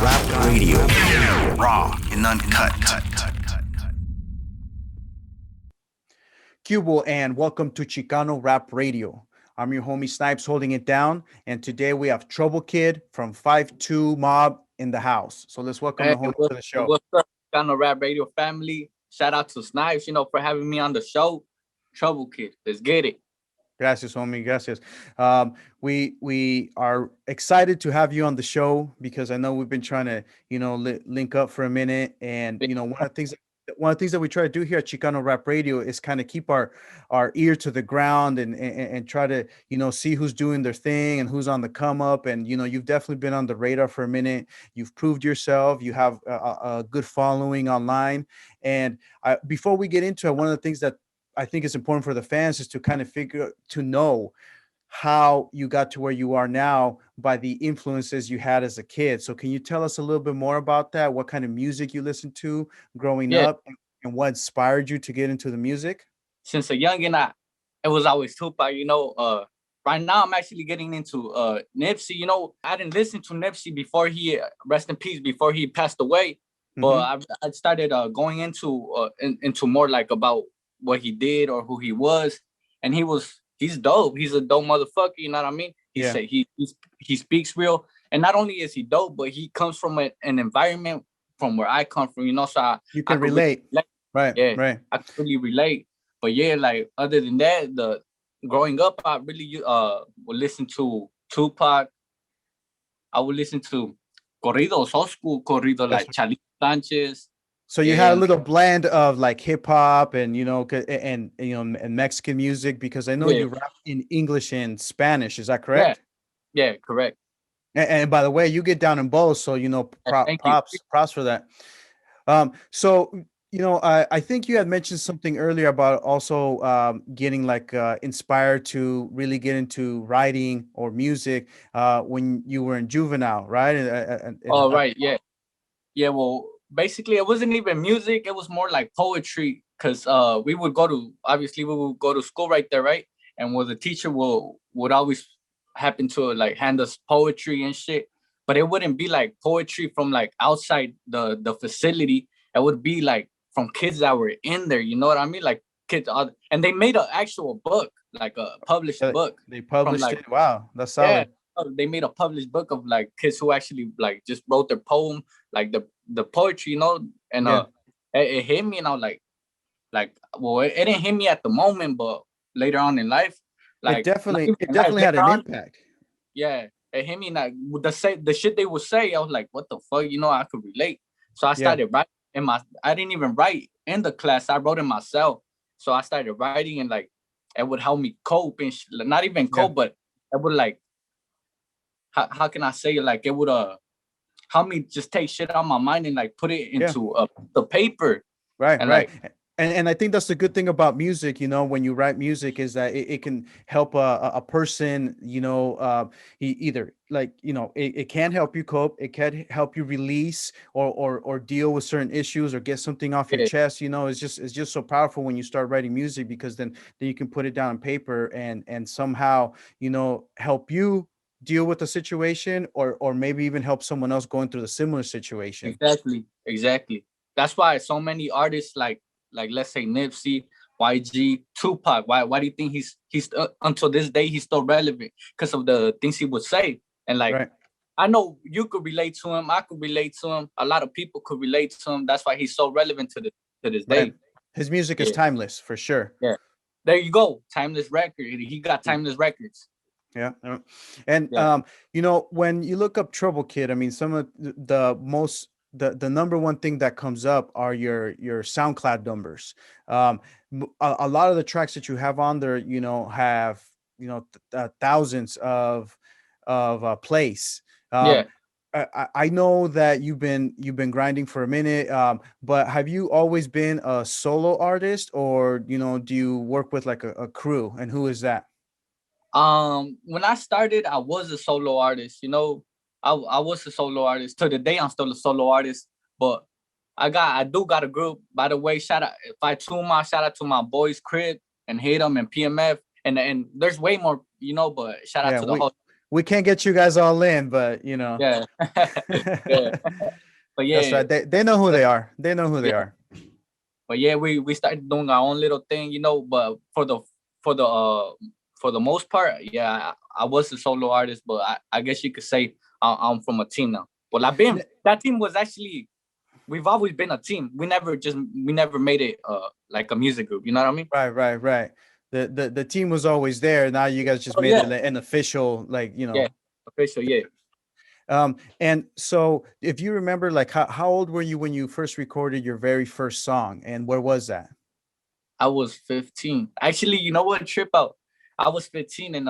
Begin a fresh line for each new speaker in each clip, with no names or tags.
Rap Radio. Raw and uncut.
Cubo, and welcome to Chicano Rap Radio. I'm your homie Snipes holding it down, and today we have Trouble Kid from 5-2 Mob in the house. So let's welcome
Hey,
the homie to the show.
what's up, Chicano Rap Radio family? Shout out to Snipes, for having me on the show. Trouble Kid, let's get it.
Gracias, homie. Gracias. We are excited to have you on the show because I know we've been trying to, link up for a minute. And, one of the things that we try to do here at Chicano Rap Radio is kind of keep our ear to the ground and try to, see who's doing their thing and who's on the come up. And, you've definitely been on the radar for a minute. You've proved yourself. You have a good following online. And before we get into it, one of the things that I think it's important for the fans is to kind of know how you got to where you are now by the influences you had as a kid. So can you tell us a little bit more about that? What kind of music you listened to growing up and what inspired you to get into the music?
Since a youngin', it was always Tupac, Right now, I'm actually getting into Nipsey. I didn't listen to Nipsey before he, rest in peace, before he passed away. But I started going into more like about what he did or who he was, and he's dope. He's a dope motherfucker. You know what I mean? He speaks real, and not only is he dope, but he comes from an environment from where I come from. So
you can relate. Right.
I can really relate. But like other than that, the growing up, I really would listen to Tupac. I would listen to corridos, old school corrido, like Charlie Sanchez.
So you had a little blend of like hip hop and and Mexican music, because I know you rap in English and Spanish. Is that correct?
Yeah, correct.
And by the way, you get down in both, so props for that. So I think you had mentioned something earlier about also getting like inspired to really get into writing or music when you were in juvenile, right?
Right, yeah. Well, basically, it wasn't even music. It was more like poetry, because we would go to school right there, right? And where the teacher would always happen to like hand us poetry and shit. But it wouldn't be like poetry from like outside the facility. It would be like from kids that were in there. You know what I mean? Like kids, and they made an actual book, like a published book.
They published it. Wow, that's solid.
Yeah, they made a published book of like kids who actually like just wrote their poem, like the poetry, and it hit me, and I was like, well, it didn't hit me at the moment, but later on in life, like
it definitely had an impact.
Yeah, it hit me like the shit they would say. I was like, what the fuck, I could relate. So I started writing I didn't even write in the class. I wrote it myself. So I started writing, and like it would help me cope and not even cope, but it would like, how can I say it? Like it would help me just take shit out of my mind and like put it into the paper.
Right.
And
right. And I think that's the good thing about music, when you write music, is that it can help a person, either like, it can help you cope. It can help you release or deal with certain issues or get something off your chest. It's just so powerful when you start writing music, because then you can put it down on paper and somehow, help you deal with the situation or maybe even help someone else going through the similar situation.
Exactly. That's why so many artists like let's say Nipsey, YG, Tupac. Why do you think he's until this day he's still relevant? Because of the things he would say. And like I know you could relate to him, I could relate to him, a lot of people could relate to him. That's why he's so relevant to this day.
His music is timeless for sure.
Yeah. There you go. Timeless record. He got timeless records.
Yeah. And when you look up Trouble Kid, I mean, some of the number one thing that comes up are your SoundCloud numbers. A lot of the tracks that you have on there, have thousands of plays. I know that you've been grinding for a minute, but have you always been a solo artist, or do you work with like a crew, and who is that?
When I started, I was a solo artist. I was a solo artist. To the day, I'm still a solo artist. But I do got a group. By the way, shout out to my boys Crib and Hate 'em and PMF. And there's way more, but shout out to the whole
we can't get you guys all in, but you know.
Yeah. Yeah. But
That's
yeah,
right. They know who they are. They know who they
yeah.
are.
But yeah, we started doing our own little thing, you know. But for the for the most part, yeah, I was a solo artist, but I guess you could say I'm from a team now. Well, I've been that team was actually we've always been a team. We never made it like a music group. You know what I mean?
Right. The team was always there. Now you guys just
Oh
made
yeah,
it an official, like, you
yeah,
know.
official, yeah.
And so if you remember, like, how old were you when you first recorded your very first song, and where was that?
I was 15. Actually, you know what? Trip out. I was 15 and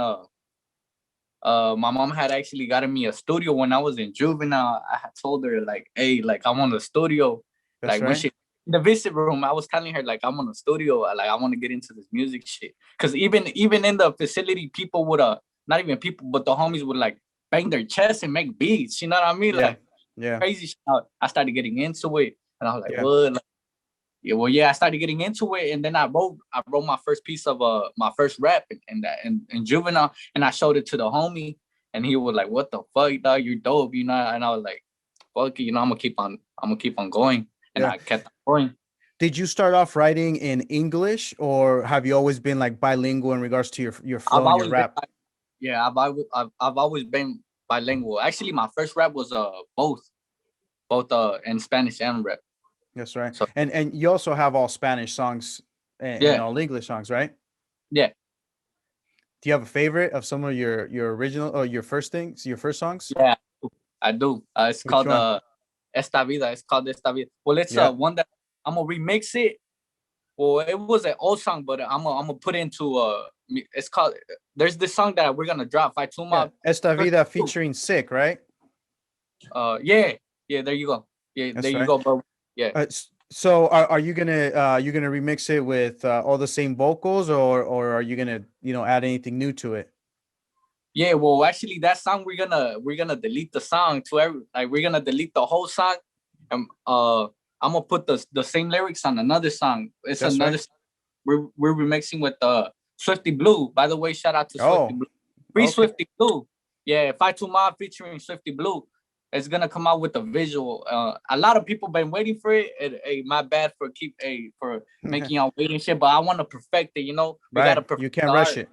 my mom had actually gotten me a studio when I was in juvenile. I had told her like, hey, like I want a studio.
That's
Like when
right.
she in the visit room, I was telling her like I'm on a studio. Like I want to get into this music shit. Cause even in the facility, people would not even people, but the homies would like bang their chest and make beats. You know what I mean?
Yeah.
Like
Yeah.
crazy shit. I started getting into it, and I was like,
Yeah.
what? Like, yeah, well, yeah, I started getting into it, and then I wrote my first piece of my first rap in juvenile, and I showed it to the homie, and he was like, "What the fuck, dog? You're dope," you know. And I was like, "Fuck it, you know, I'm gonna keep on going," and
Yeah.
I kept on going.
Did you start off writing in English, or have you always been like bilingual in regards to your
I've
flow and your
always been,
rap?
yeah, I've always been bilingual. Actually, my first rap was both in Spanish and rap.
That's right.
So
And you also have all Spanish songs and
yeah,
all English songs, right?
yeah,
Do you have a favorite of some of your original or your first things, your first songs?
yeah, I do. It's
Which
called
one?
Esta Vida. It's called Esta Vida. Well, it's
Yeah.
one that I'm gonna remix it. Well, it was an old song, but I'm gonna put into it's called. There's this song that we're gonna drop.
Yeah.
Faituma.
Esta Vida featuring Sick, right?
Yeah, yeah. There you go. Yeah, there
That's
you
right.
go, bro. Yeah,
So are you gonna remix it with all the same vocals, or are you gonna, you know, add anything new to it?
yeah. Well, actually, that song we're gonna delete the song to every like we're gonna delete the whole song, and I'm gonna put the same lyrics on another song. It's
That's
another.
right.
We're remixing with Swifty Blue. By the way, shout out to Swifty
Oh,
Blue. Free
okay.
Swifty Blue. Yeah, Fight to Mob featuring Swifty Blue. It's gonna come out with a visual. A lot of people been waiting for it. Hey, my bad for for making y'all wait and shit. But I want to perfect it. You know, we gotta
Right.
perfect
You
the
can't rush
art.
it.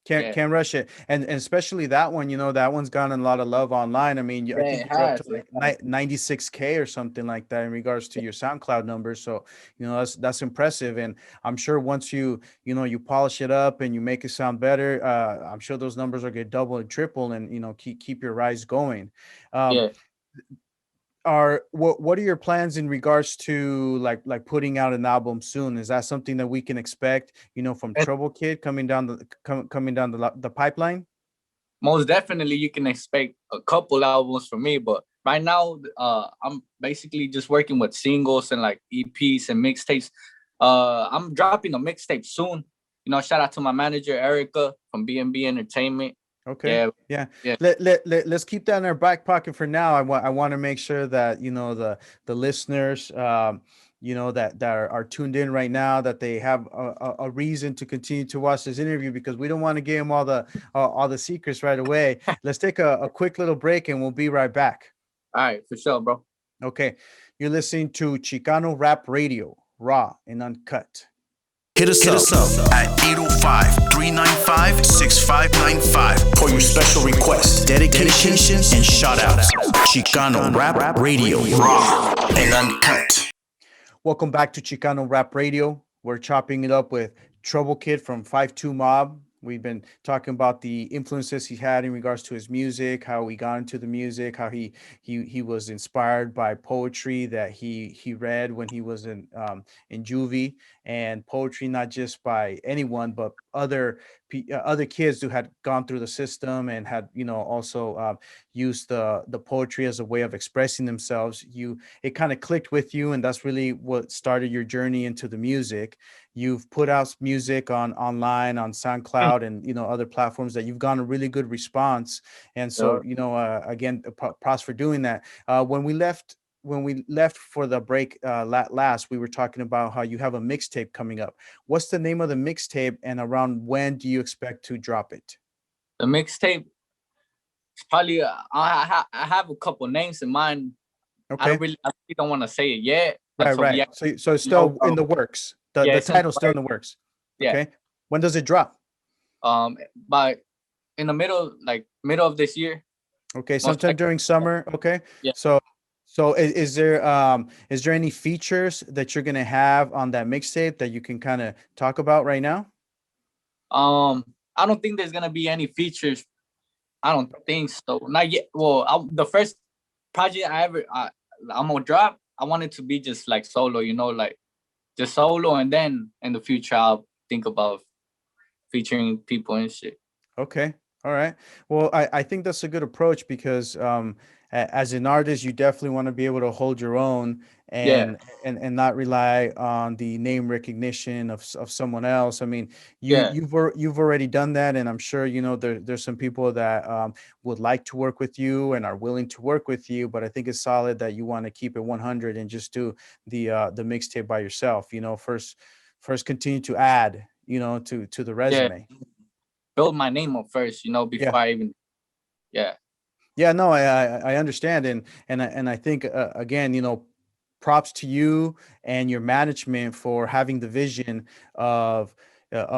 Can't
Yeah,
can't rush it. And especially that one, you know, that one's gotten a lot of love online. I mean, I
yeah,
think
it
you're up to
has. It has.
like 96K or something like that in regards to your SoundCloud numbers. So, you know, that's impressive. And I'm sure once you know, you polish it up and you make it sound better, I'm sure those numbers are gonna double and triple, and you know, keep your rise going. Um,
Yeah.
what are your plans in regards to like putting out an album soon? Is that something that we can expect, you know, from
And
Trouble Kid coming down coming down the pipeline?
most definitely, you can expect a couple albums from me. But right now, I'm basically just working with singles and like EPs and mixtapes. I'm dropping a mixtape soon. You know, shout out to my manager Erica from B&B Entertainment.
Okay.
Yeah,
Yeah.
yeah,
Let's keep that in our back pocket for now. I want to make sure that, you know, the listeners, you know, that are tuned in right now, that they have a reason to continue to watch this interview, because we don't want to give them all the secrets right away. Let's take a quick little break and we'll be right back.
all right, for sure, bro.
Okay. You're listening to Chicano Rap Radio, raw and uncut.
Hit us up at 805-395-6595 for your special requests, dedications, and shout-outs. Chicano Rap Radio, raw and uncut.
Welcome back to Chicano Rap Radio. We're chopping it up with Trouble Kid from 52 Mob. We've been talking about the influences he had in regards to his music, how he got into the music, how he was inspired by poetry that he read when he was in juvie, and poetry not just by anyone but other kids who had gone through the system and had, you know, also used the poetry as a way of expressing themselves. It kind of clicked with you, and that's really what started your journey into the music. You've put out music online on SoundCloud and, you know, other platforms that you've gotten a really good response. And so,
Yeah.
you know, again, props for doing that. When we left for the break last, we were talking about how you have a mixtape coming up. What's the name of the mixtape, and around when do you expect to drop it?
The mixtape. it's probably I have a couple names in mind.
Okay.
I really don't want to say it yet
Right,
until we
right. So it's
you know,
still in the works. The
yeah,
the
it's in the
title's still in
works.
the works.
Yeah.
Okay. When does it drop?
But in the middle of this year,
Okay,
most
sometime
likely.
during summer. Okay.
Yeah.
So is there any features that you're gonna have on that mixtape that you can kind of talk about right now?
I don't think there's gonna be any features. I don't think so. Not yet. Well, the first project I'm gonna drop, I want it to be just like solo, like just solo, and then in the future I'll think about featuring people and shit.
Okay. All right. Well, I think that's a good approach because as an artist, you definitely want to be able to hold your own
Yeah,
and not rely on the name recognition of someone else. I mean,
yeah,
you've already done that, and I'm sure there's some people that would like to work with you and are willing to work with you. But I think it's solid that you want to keep it 100 and just do the mixtape by yourself. First continue to add to the
yeah.
resume.
Build my name up first, before
Yeah.
I even. Yeah,
Yeah, no, I understand, and I think again, props to you and your management for having the vision of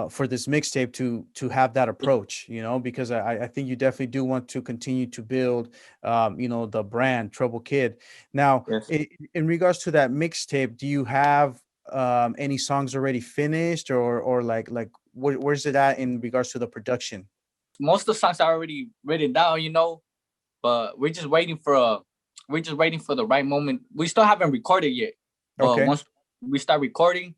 for this mixtape to have that approach, because I think you definitely do want to continue to build, the brand Trouble Kid. Now,
yes.
in regards to that mixtape, do you have any songs already finished, or like where's it at in regards to the production?
Most of the songs are already written down, but we're just waiting for the right moment. We still haven't recorded yet, but
Okay,
once we start recording,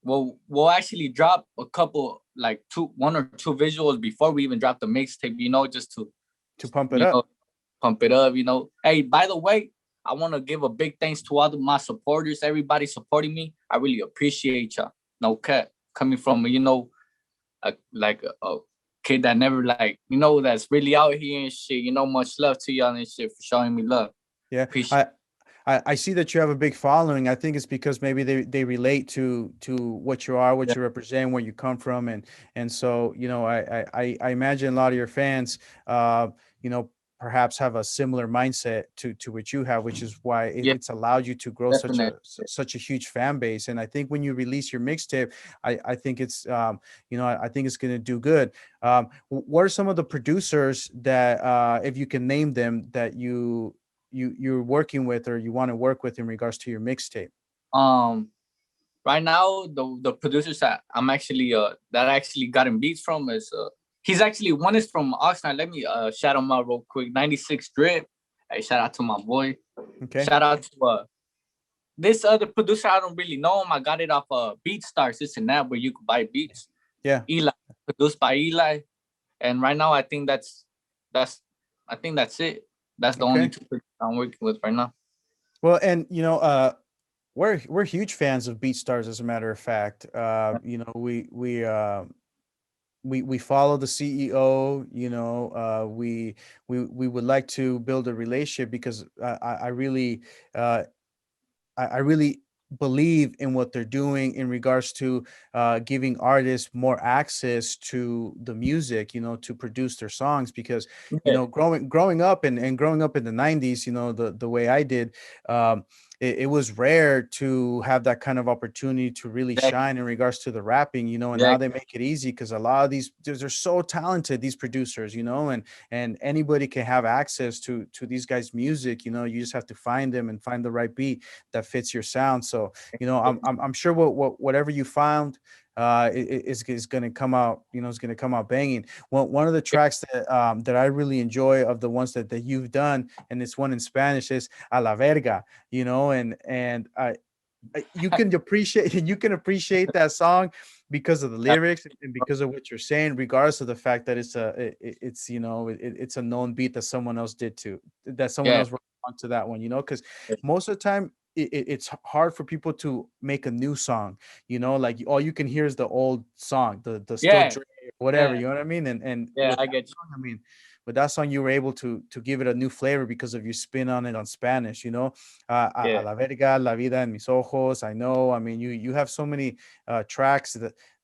we'll actually drop a couple, like one or two visuals before we even drop the mixtape, just to
to pump it
you
up.
know pump it up. Hey, by the way, I want to give a big thanks to all of my supporters, everybody supporting me. I really appreciate y'all. No cap, coming from a kid that never, that's really out here and shit. Much love to y'all and shit for showing me love.
Yeah,
Appreciate.
I see that you have a big following. I think it's because maybe they relate to what you are, what
Yeah,
you represent, where you come from, and so I imagine a lot of your fans, you know, perhaps have a similar mindset to what you have, which is why
yeah,
it's allowed you to grow
definitely.
such a huge fan base. And I think when you release your mixtape, I think it's I think it's going to do good. What are some of the producers that, if you can name them, that you're working with or you want to work with in regards to your mixtape?
Um, right now, the producers that I'm actually that I actually gotten beats from is he's actually one is from Oxnard. Let me shout him out real quick. 96 Drip. Hey, shout out to my boy.
Okay.
Shout out to this other producer. I don't really know him. I got it off BeatStars. It's an app where you could buy beats.
Yeah.
Eli, produced by Eli. And right now, that's I think that's it. That's the only
Okay.
two producers I'm working with right now.
Well, and we're huge fans of BeatStars, as a matter of fact. We follow the CEO. We would like to build a relationship because I really uh, I really believe in what they're doing in regards to giving artists more access to the music, to produce their songs. Because
Yeah,
growing up and growing up in the 90s, the way I did, it was rare to have that kind of opportunity to really
exactly,
shine in regards to the rapping, and now they
exactly.
make it easy because a lot of they're so talented, these producers, and anybody can have access to these guys' music. You just have to find them and find the right beat that fits your sound. So, I'm sure whatever you found is going to come out, is going to come out banging. One of the tracks that I really enjoy, of the ones that you've done, and it's one in Spanish, is "A la verga," and you can appreciate you can appreciate that song because of the lyrics and because of what you're saying, regardless of the fact that it's a known beat that someone else did to that someone
Yeah,
else wrote onto that one, because most of the time it's hard for people to make a new song, like all you can hear is the old song, the still
yeah,
Dre, whatever,
yeah,
you know what I mean? And
yeah.
with
I
that
get you.
song, I mean, with that song, you were able to give it a new flavor because of your spin on it on Spanish, a
Yeah,
la verga, la vida en mis ojos. I know. I mean, you have so many tracks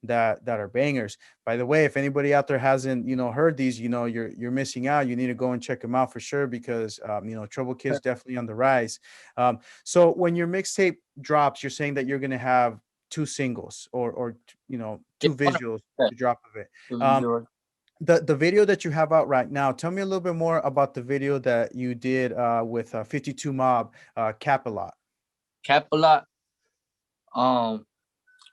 that are bangers. By the way, if anybody out there hasn't, heard these, you're missing out. You need to go and check them out for sure, because Trouble Kid's definitely on the rise. So when your mixtape drops, you're saying that you're gonna have two singles, or two visuals to drop of it. The video that you have out right now, tell me a little bit more about the video that you did with 52 Mob, Cap a Lot.
Cap a Lot.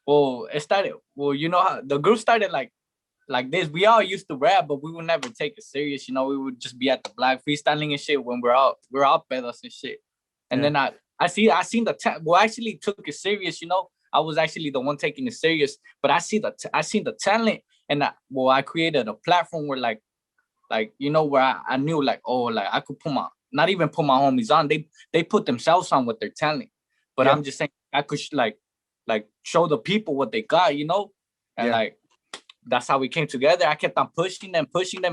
Well, it started. Well, you know how the group started like this. We all used to rap, but we would never take it serious. We would just be at the block freestyling and shit when we're out pedos and shit. And then I seen the well, I actually took it serious. I was actually the one taking it serious, but I seen the talent, and I created a platform where like where I knew like, oh, like I could not even put my homies on. They put themselves on with their talent, but I'm just saying I could like show the people what they got, and like that's how we came together. I kept on pushing them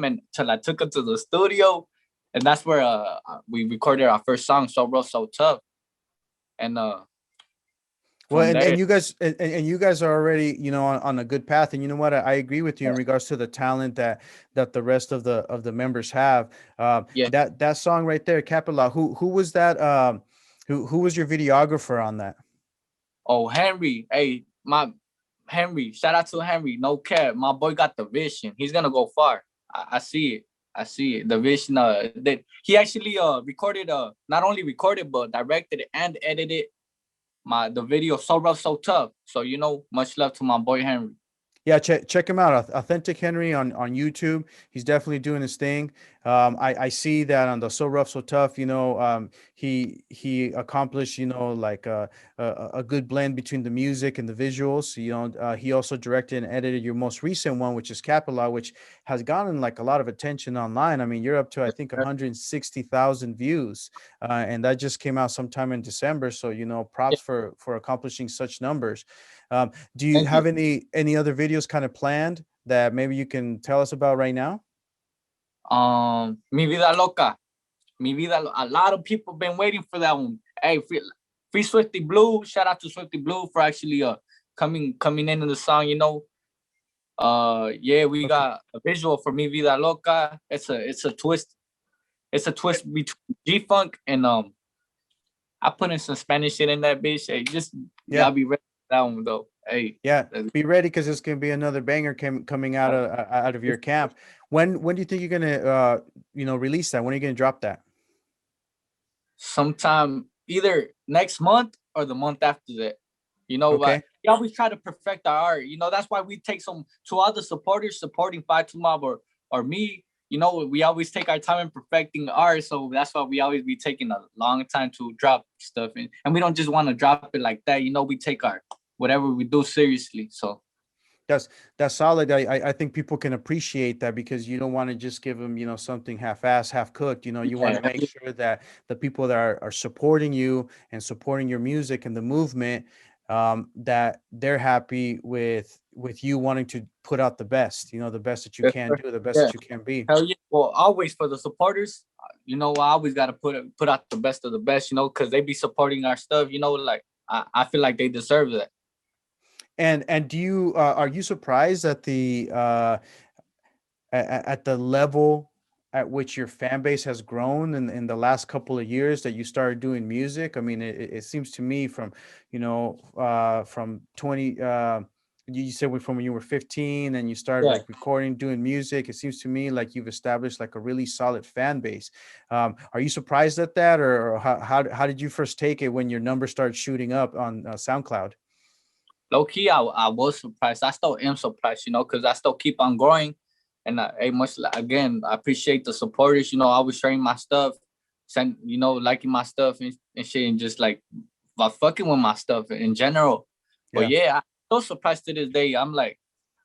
until I took them to the studio, and that's where we recorded our first song, So Rough So Tough. And
well, and you guys you guys are already on a good path. And you know what, I agree with you in regards to the talent that the rest of the members have. That song right there, Cap a Lot, who was that, who was your videographer on that?
Oh, Henry. Hey, Henry, shout out to Henry. No cap, my boy got the vision. He's gonna go far. I see it. The vision. That he actually recorded, not only recorded but directed and edited the video So Rough So Tough. So much love to my boy Henry.
Yeah, check him out, Authentic Henry on YouTube. He's definitely doing his thing. I see that on the So Rough So Tough. He accomplished like a good blend between the music and the visuals. He also directed and edited your most recent one, which is Cap a Lot, which has gotten like a lot of attention online. I mean, you're up to, I think, 160,000 views, and that just came out sometime in December. So props for accomplishing such numbers. Do you have any other videos kind of planned that maybe you can tell us about right now?
Mi Vida Loca. A lot of people been waiting for that one. Hey, free Swifty Blue. Shout out to Swifty Blue for actually coming into the song. We got a visual for Mi Vida Loca. It's a twist. It's a twist between G-Funk and I put in some Spanish shit in that bitch. Hey, gotta be ready for that one though. Hey,
be ready, because it's gonna be another banger coming out of your camp. When do you think you're gonna release that? When are you gonna drop that?
Sometime either next month or the month after that.
Okay.
We always try to perfect our art. That's why we take to other supporters supporting 52 Mob or me. We always take our time in perfecting art, so that's why we always be taking a long time to drop stuff, and we don't just want to drop it like that. We take our whatever we do seriously. So
that's solid. I think people can appreciate that, because you don't want to just give them something half-assed, half-cooked. You want to make sure that the people that are supporting you and supporting your music and the movement, that they're happy with you wanting to put out the best, the best that you can do, the best that you can be.
Hell yeah. Well, always for the supporters, I always got to put out the best of the best, because they be supporting our stuff, like I feel like they deserve that.
And do you are you surprised at the level at which your fan base has grown in the last couple of years that you started doing music? I mean, it seems to me from 20 you said from when you were 15 and you started like recording, doing music, it seems to me like you've established like a really solid fan base. Are you surprised at that, or how did you first take it when your numbers started shooting up on SoundCloud?
Low key, I was surprised. I still am surprised, because I still keep on growing. And again, I appreciate the supporters. I was sharing my stuff, liking my stuff and shit, and just like fucking with my stuff in general. But I'm so surprised to this day. I'm like,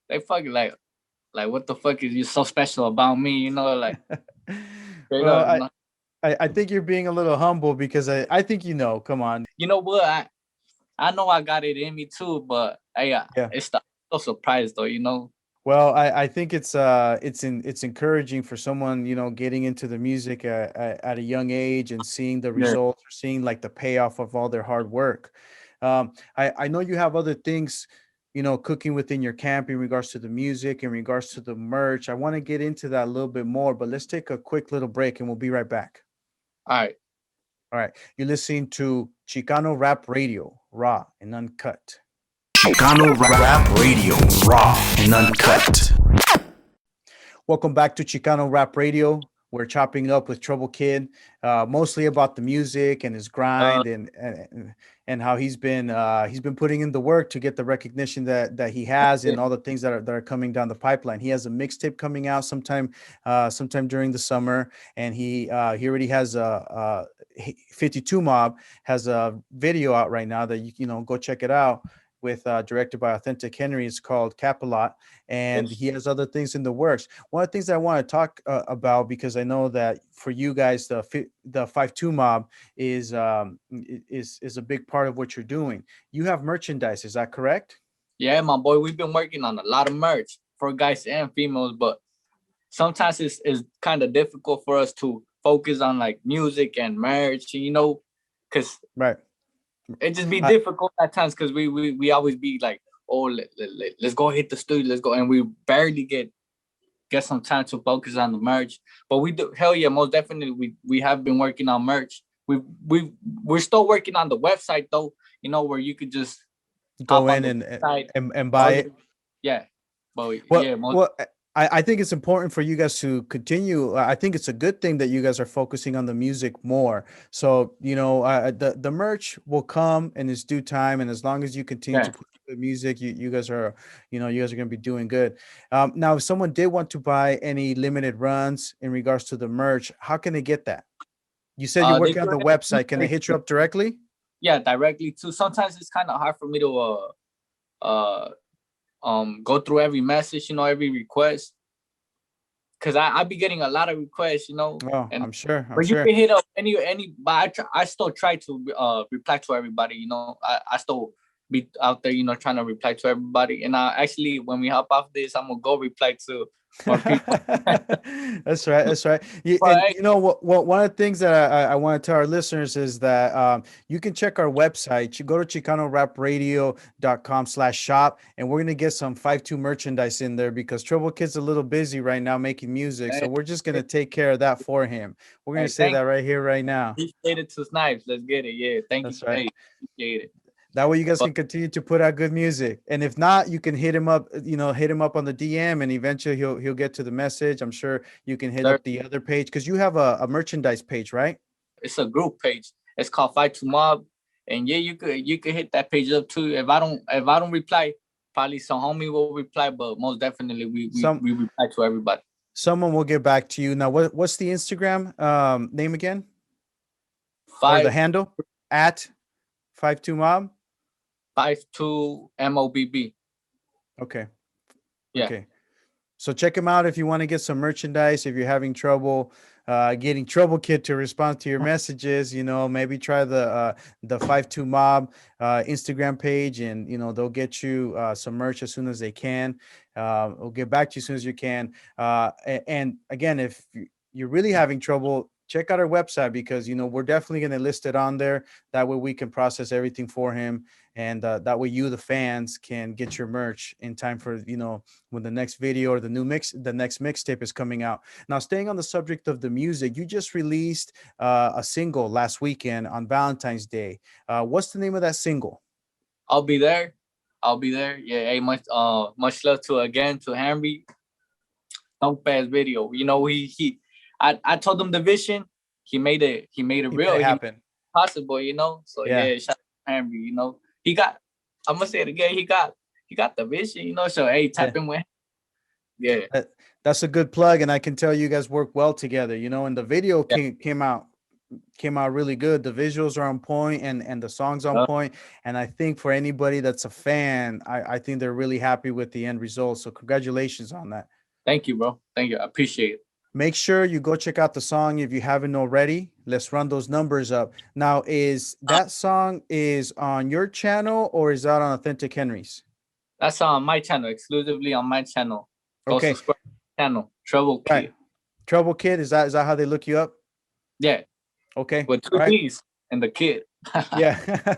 they fucking like what the fuck is you so special about me? Like.
Well, I think you're being a little humble, because I think come on.
You know what? I know I got it in me too, but it's so surprised though,
Well, I think it's encouraging for someone, getting into the music at a young age and seeing the results, or seeing like the payoff of all their hard work. I know you have other things cooking within your camp in regards to the music, in regards to the merch. I want to get into that a little bit more, but let's take a quick little break and we'll be right back.
All right.
All right. You're listening to Chicano Rap Radio, raw and uncut.
Chicano Rap Radio, raw and uncut.
Welcome back to Chicano Rap Radio. We're chopping it up with Trouble Kid, mostly about the music and his grind and how he's been putting in the work to get the recognition that he has and all the things that are coming down the pipeline. He has a mixtape coming out sometime during the summer, and he already has 52 Mob has a video out right now that you know go check it out with directed by Authentic Henry. It's called Capalot, and he has other things in the works. One of the things that I want to talk about, because I know that for you guys, the 5-2 Mob is a big part of what you're doing. You have merchandise, is that correct?
Yeah, my boy, we've been working on a lot of merch for guys and females, but sometimes it's kind of difficult for us to focus on like music and merch, you know, because
right.
It just be difficult at times because we always be like, oh, let's go hit the studio, let's go, and we barely get some time to focus on the merch. But we do, hell yeah, most definitely we have been working on merch. We're still working on the website though, you know, where you could just
go in and buy it.
Yeah, but
I think it's important for you guys to continue. I think it's a good thing that you guys are focusing on the music more. So, you know, the merch will come in its due time. And as long as you continue to put the music, you guys are going to be doing good. Now, if someone did want to buy any limited runs in regards to the merch, how can they get that? You said you're working on the website. Can they hit you up directly?
Yeah, directly too. Sometimes it's kind of hard for me to go through every message, you know, every request, because I be getting a lot of requests, you know.
Oh, and I'm sure.
You can hit up any, but I still try to reply to everybody, you know. I still be out there, you know, trying to reply to everybody. And actually, when we hop off this, I'm gonna go reply to more people.
That's right. And you know what? One of the things that I want to tell our listeners is that you can check our website. You go to ChicanoRapRadio.com/shop, and we're gonna get some 5-2 merchandise in there because Trouble Kid's a little busy right now making music, so we're just gonna take care of that for him. We're gonna say that right here, right now.
Appreciate it to Snipes. Let's get it. Yeah, thank you. Right. Appreciate it.
That way you guys can continue to put out good music. And if not, you can hit him up on the DM, and eventually he'll get to the message. I'm sure you can hit up the other page because you have a merchandise page, right?
It's a group page. It's called 5-2 Mob. And yeah, you could hit that page up too. If I don't reply, probably some homie will reply, but most definitely we reply to everybody.
Someone will get back to you. Now what's the Instagram name again? Or the handle at 5-2 Mob?
5-2 MOBB.
Okay.
Yeah.
Okay. So check him out if you want to get some merchandise. If you're having trouble getting Trouble Kid to respond to your messages, you know, maybe try the 5-2 Mob Instagram page, and you know they'll get you some merch as soon as they can. We'll get back to you as soon as you can. And again, if you're really having trouble, check out our website because, you know, we're definitely going to list it on there. That way we can process everything for him. And that way you, the fans, can get your merch in time for, you know, when the next video or the next mixtape is coming out. Now, staying on the subject of the music, you just released a single last weekend on Valentine's Day. What's the name of that single?
I'll Be There. Yeah, hey, much love to Henry. Dope ass video. You know, I told him the vision. He made it real.
It happen.
Possible, you know. So yeah, shout out to Henry. You know, I'm gonna say it again. He got the vision. You know. So hey, tap in with him. Yeah.
That's a good plug, and I can tell you guys work well together. You know, and the video came out really good. The visuals are on point, and the songs on point. And I think for anybody that's a fan, I think they're really happy with the end result. So congratulations on that.
Thank you, bro. Thank you. I appreciate it.
Make sure you go check out the song if you haven't already. Let's run those numbers up. Now, is that song is on your channel or is that on Authentic Henry's?
That's on my channel, exclusively on my channel.
Okay.
Subscribe to my channel, Trouble Kid.
Right. Trouble Kid, is that how they look you up?
Yeah.
Okay.
With two D's. and the kid.
Yeah,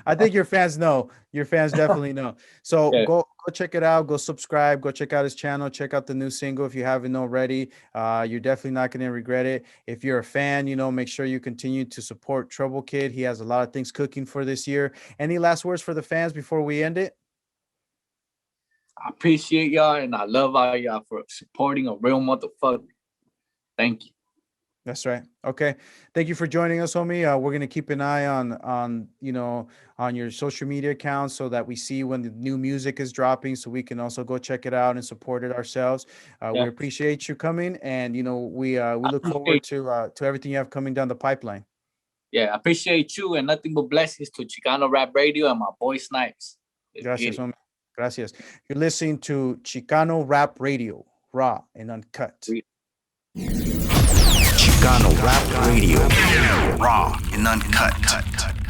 I think your fans know. Your fans definitely know. So go check it out. Go subscribe. Go check out his channel. Check out the new single if you haven't already. You're definitely not going to regret it. If you're a fan, make sure you continue to support Trouble Kid. He has a lot of things cooking for this year. Any last words for the fans before we end it?
I appreciate y'all, and I love all y'all for supporting a real motherfucker. Thank you.
That's right. Okay. Thank you for joining us, homie. We're going to keep an eye on your social media accounts so that we see when the new music is dropping, so we can also go check it out and support it ourselves. We appreciate you coming, and we look forward to everything you have coming down the pipeline.
Yeah, I appreciate you, and nothing but blessings to Chicano Rap Radio and my boy Snipes.
Gracias, homie. Gracias. You're listening to Chicano Rap Radio, raw and uncut.
Chicano Rap Radio, raw and uncut.